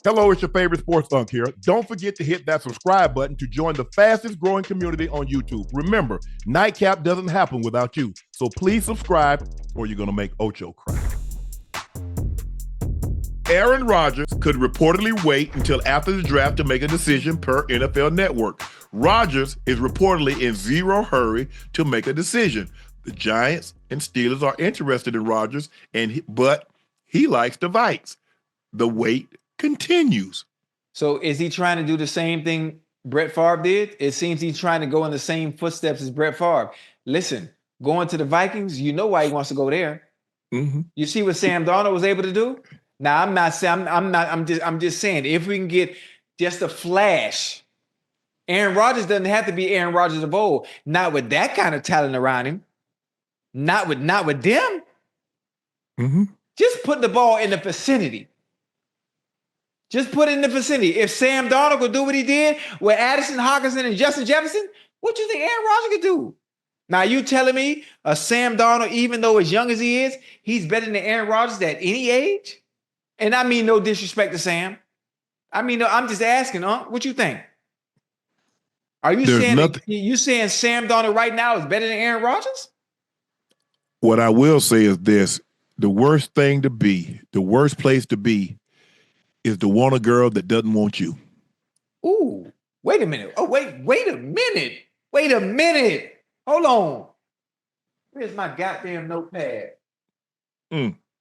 Hello, it's your favorite sports Unc here. Don't forget to hit that subscribe button to join the fastest growing community on YouTube. Remember, Nightcap doesn't happen without you. So please subscribe or you're going to make Ocho cry. Aaron Rodgers could reportedly wait until after the draft to make a decision per NFL Network. Rodgers is reportedly in zero hurry to make a decision. The Giants and Steelers are interested in Rodgers, but he likes the Vikes. The wait continues. So is he trying to do the same thing Brett Favre did? It seems he's trying to go in the same footsteps as Brett Favre. Listen, going to the Vikings, you know why he wants to go there. Mm-hmm. You see what Sam Darnold was able to do? Now I'm not saying I'm just saying if we can get just a flash. Aaron Rodgers doesn't have to be Aaron Rodgers of old. Not with that kind of talent around him. Not with them. Mm-hmm. Just put the ball in the vicinity. Just put it in the vicinity. If Sam Darnold could do what he did with Addison, Hockenson, and Justin Jefferson, what do you think Aaron Rodgers could do? Now, you telling me a Sam Darnold, even though as young as he is, he's better than Aaron Rodgers at any age? And I mean no disrespect to Sam. I mean, no, I'm just asking, what you think? Are you saying Sam Darnold right now is better than Aaron Rodgers? What I will say is this. The worst place to be is to want a girl that doesn't want you. Ooh, wait a minute. Oh, wait a minute. Wait a minute. Hold on. Where's my goddamn notepad?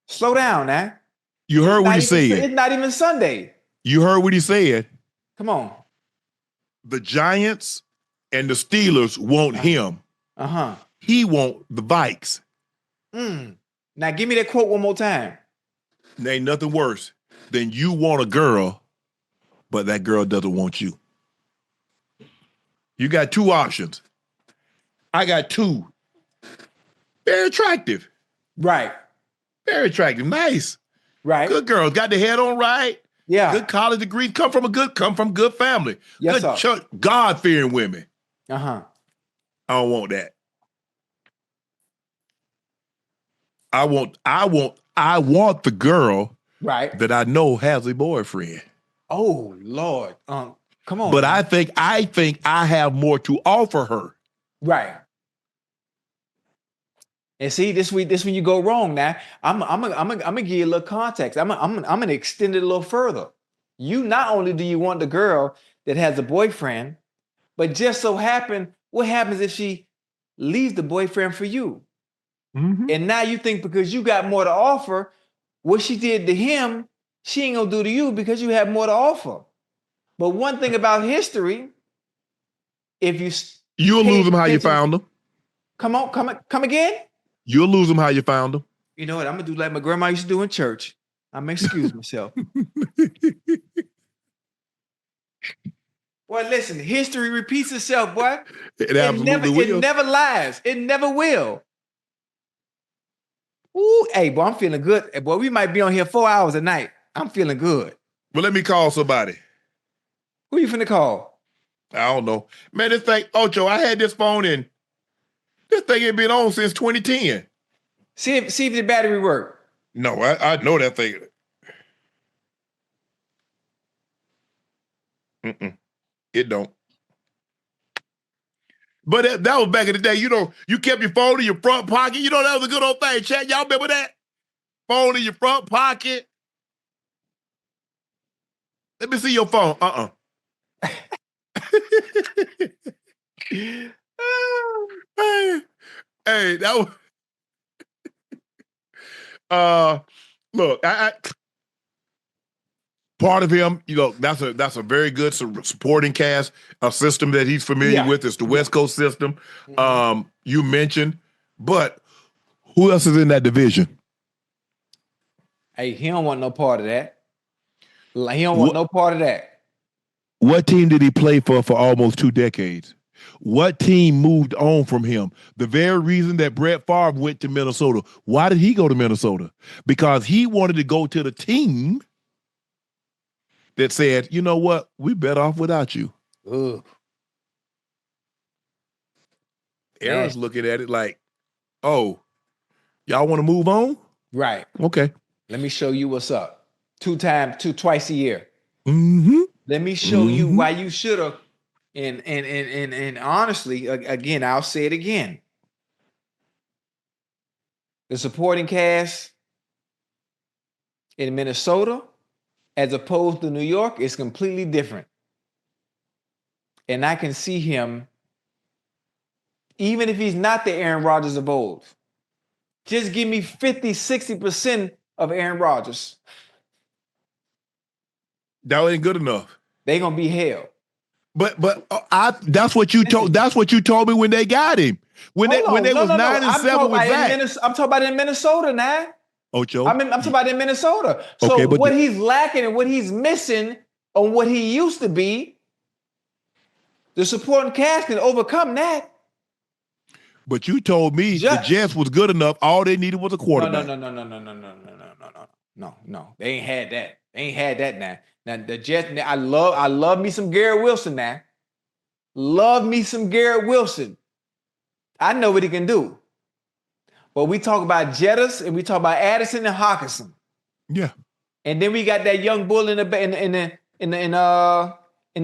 Slow down now. You heard what he said. It's not even Sunday. You heard what he said. Come on. The Giants and the Steelers want him. He want the Vikes. Now give me that quote one more time. There ain't nothing worse than you want a girl, but that girl doesn't want you. You got two options. I got two. Very attractive. Right. Very attractive. Nice. Right. Good girls. Got the head on right. Yeah. Good college degree. Come from good family. Yes, good church. God-fearing women. I don't want that. I want the girl that I know has a boyfriend. Oh Lord. Come on. But I think I have more to offer her. Right. And see, this when you go wrong now. I'm gonna give you a little context. I'm gonna extend it a little further. You not only do you want the girl that has a boyfriend, but just so happen, what happens if she leaves the boyfriend for you? Mm-hmm. And now you think because you got more to offer, what she did to him, she ain't gonna do to you because you have more to offer. But one thing about history, if you'll lose them how you found them. Come again? You'll lose them how you found them. You know what? I'm gonna do like my grandma used to do in church. I'm gonna excuse myself. Well, listen, history repeats itself, boy. It never lies. It never will. Ooh, hey, boy, I'm feeling good. Hey, boy, we might be on here 4 hours a night. I'm feeling good. Well, let me call somebody. Who you finna call? I don't know. Man, this thing, Ocho, I had this phone in. This thing ain't been on since 2010. See if the battery work. No, I know that thing. It don't. But that was back in the day. You know, you kept your phone in your front pocket. You know, that was a good old thing, Chad. Y'all remember that? Phone in your front pocket. Let me see your phone. Hey, that was look, I part of him, you know, that's a very good supporting cast, a system that he's familiar with. It's the West Coast system. You mentioned, but who else is in that division? Hey, he don't want no part of that. He don't want no part of that. What team did he play for almost 2 decades? What team moved on from him? The very reason that Brett Favre went to Minnesota. Why did he go to Minnesota? Because he wanted to go to the team that said, you know what, we better off without you. Ugh. Aaron's looking at it like, oh, y'all want to move on? Right. Okay. Let me show you what's up. Twice a year. Mm-hmm. Let me show you why you should have. And honestly, again, I'll say it again. The supporting cast in Minnesota, as opposed to New York, is completely different. And I can see him, even if he's not the Aaron Rodgers of old, just give me 50, 60% of Aaron Rodgers. That ain't good enough. They're gonna be hell. But that's what you told. That's what you told me when they got him. When they was 9-7 with Zach. I'm talking about in Minnesota now. Ocho. I'm talking about in Minnesota. So Okay, but what he's lacking and what he's missing on what he used to be, the supporting cast can overcome that. But you told me the Jets was good enough. All they needed was a quarterback. No. They ain't had that. They ain't had that now. Now the Jets. I love me some Garrett Wilson now. Love me some Garrett Wilson. I know what he can do. But we talk about Jettas and we talk about Addison and Hawkinson. Yeah. And then we got that young bull in the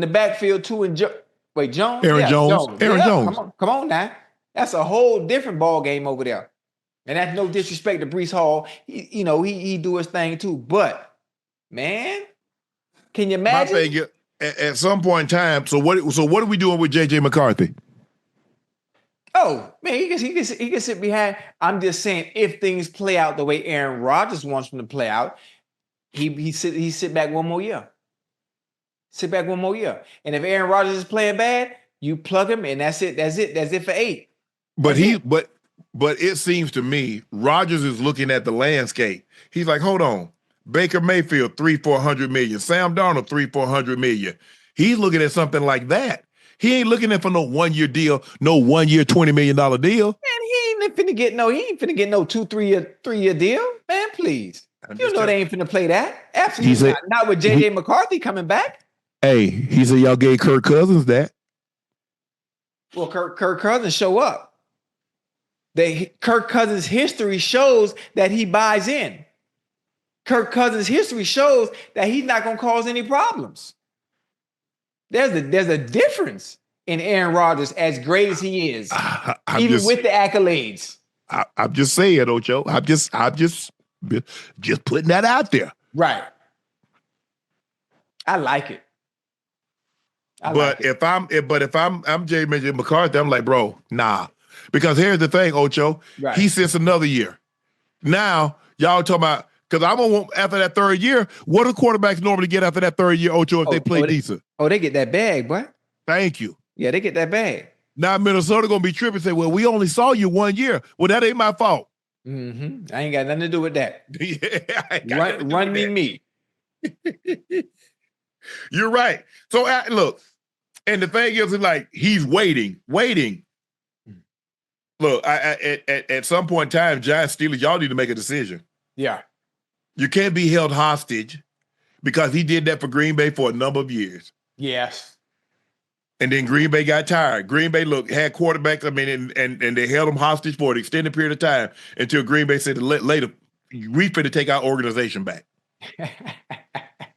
backfield too. And Jones. Aaron Jones. Aaron Jones. Come on now. That's a whole different ball game over there. And that's no disrespect to Breece Hall. He do his thing too. But man, can you imagine? My thing, at some point in time. So what are we doing with JJ McCarthy? Oh man, he can sit behind. I'm just saying, if things play out the way Aaron Rodgers wants them to play out, he sit back one more year. Sit back one more year. And if Aaron Rodgers is playing bad, you plug him, and that's it. That's it for 8. But it seems to me Rodgers is looking at the landscape. He's like, hold on, Baker Mayfield $300-400 million, Sam Darnold $300-400 million. He's looking at something like that. He ain't looking at for no 1-year deal, no 1 year $20 million deal. Man, he ain't finna get no 2-3-year deal. Man, please. You know they ain't finna play that. Absolutely not with JJ McCarthy coming back. Hey, he said y'all gave Kirk Cousins that. Well, Kirk Cousins show up. Kirk Cousins' history shows that he buys in. Kirk Cousins' history shows that he's not going to cause any problems. There's a difference in Aaron Rodgers, as great as he is, with the accolades. I'm just saying, Ocho. I'm just putting that out there. Right. I like it. If I'm JJ McCarthy, I'm like, bro, nah. Because here's the thing, Ocho. Right. He sits another year. Now, y'all talking about, because I'm going to want, after that third year, what do quarterbacks normally get after that third year, Ocho, if they play decent? They get that bag, boy. Thank you. Yeah, they get that bag. Now, Minnesota going to be tripping and say, well, we only saw you 1 year. Well, that ain't my fault. Mm-hmm. I ain't got nothing to do with that. Yeah, run me. You're right. So, look, and the thing is, like, he's waiting. Look, at some point in time, Giants, Steelers, y'all need to make a decision. Yeah. You can't be held hostage because he did that for Green Bay for a number of years. Yes. And then Green Bay got tired. Green Bay, had quarterbacks, and they held them hostage for an extended period of time until Green Bay said later, we finna take our organization back.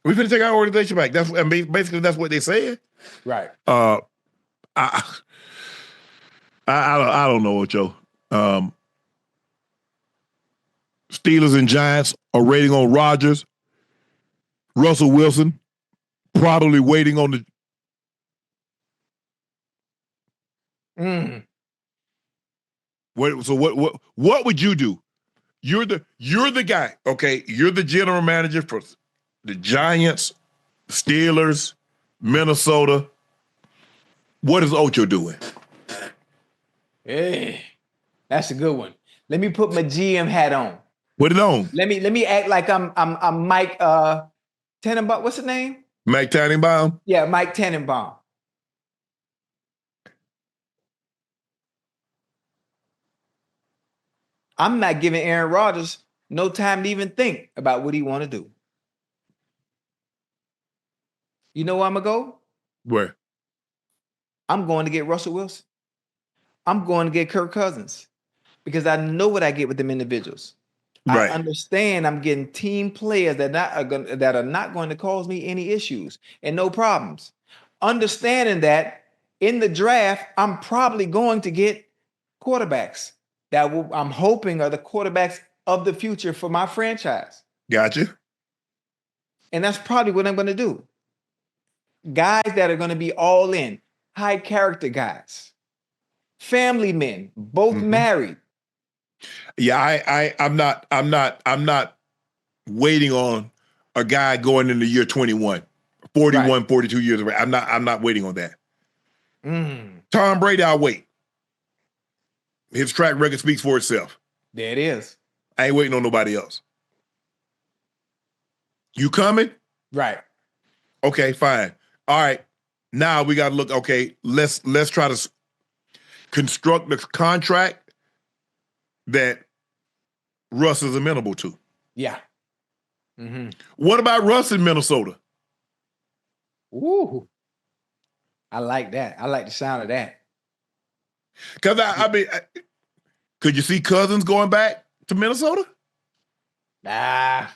We finna take our organization back. Basically that's what they said. Right. I don't know, Ocho. Steelers and Giants are waiting on Rodgers. Russell Wilson probably waiting on the. What would you do? You're the guy, okay? You're the general manager for the Giants, Steelers, Minnesota. What is Ocho doing? Hey, that's a good one. Let me put my GM hat on. Put it on. Let me act like I'm Mike Tannenbaum. What's his name? Mike Tannenbaum? Yeah, Mike Tannenbaum. I'm not giving Aaron Rodgers no time to even think about what he want to do. You know where I'm going to go? Where? I'm going to get Russell Wilson. I'm going to get Kirk Cousins because I know what I get with them individuals. I Right. understand I'm getting team players that are not going to cause me any issues and no problems. Understanding that in the draft, I'm probably going to get quarterbacks I'm hoping are the quarterbacks of the future for my franchise. Gotcha. And that's probably what I'm going to do. Guys that are going to be all in, high character guys, family men, both married. Yeah, I'm not waiting on a guy going into year 21, 41, Right. 42 years old. I'm not waiting on that. Mm, Tom Brady, I'll wait. His track record speaks for itself. there it is. I ain't waiting on nobody else. You coming? Right. Okay, fine. All right. Now we got to look. Okay, let's try to construct the contract that Russ is amenable to. Yeah. Mm-hmm. What about Russ in Minnesota? Ooh. I like that. I like the sound of that. Because I mean, could you see Cousins going back to Minnesota? That's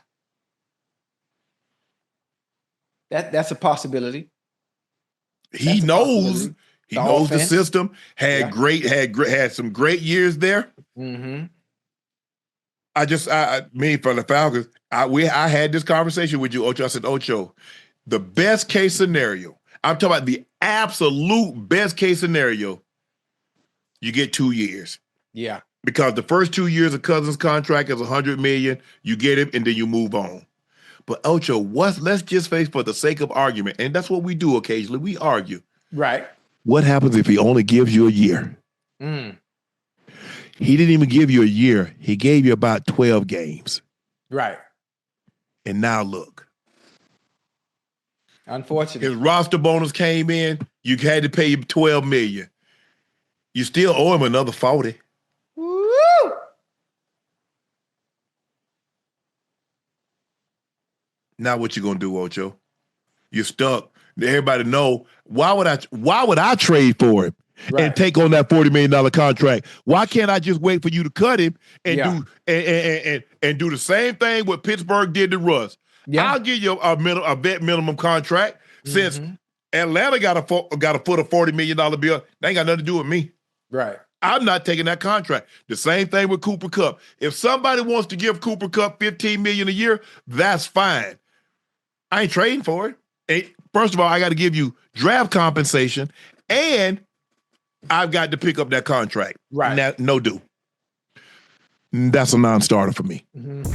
a possibility. He knows the system. Had some great years there. Mm-hmm. Me for the Falcons, I had this conversation with you, Ocho. I said, Ocho, the best case scenario, I'm talking about the absolute best case scenario, you get 2 years. Yeah. Because the first 2 years of Cousins' contract is $100 million, you get him, and then you move on. But Ocho, let's just face for the sake of argument, and that's what we do occasionally. We argue. Right. What happens if he only gives you a year? Mm. He didn't even give you a year. He gave you about 12 games. Right. And now look. Unfortunately. His roster bonus came in. You had to pay him $12 million. You still owe him another 40. Woo! Now what you gonna do, Ocho? You're stuck. Everybody know. Why would I trade for him and take on that $40 million contract? Why can't I just wait for you to cut him and do the same thing what Pittsburgh did to Russ? Yeah. I'll give you a vet minimum contract since Atlanta got a foot a $40 million bill. That ain't got nothing to do with me. Right. I'm not taking that contract. The same thing with Cooper Kupp. If somebody wants to give Cooper Kupp $15 million a year, that's fine. I ain't trading for it. First of all, I got to give you draft compensation, and I've got to pick up that contract. Right. No do. That's a non-starter for me. Mm-hmm.